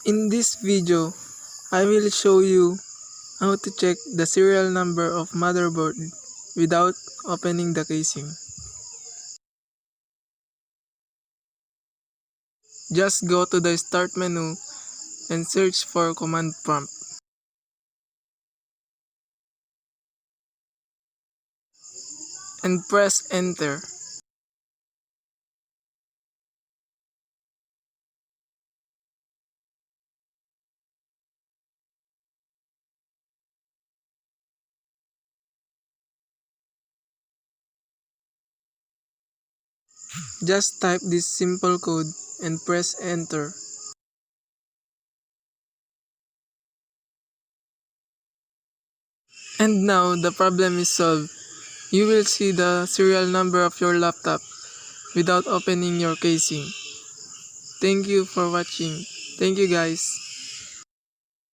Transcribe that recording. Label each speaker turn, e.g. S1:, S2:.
S1: In this video, I will show you how to check the serial number of motherboard without opening the casing. Just go to the start menu and search for command prompt. And press enter. Just type this simple code and press enter. And now the problem is solved. You will see the serial number of your laptop without opening your casing. Thank you for watching. Thank you guys.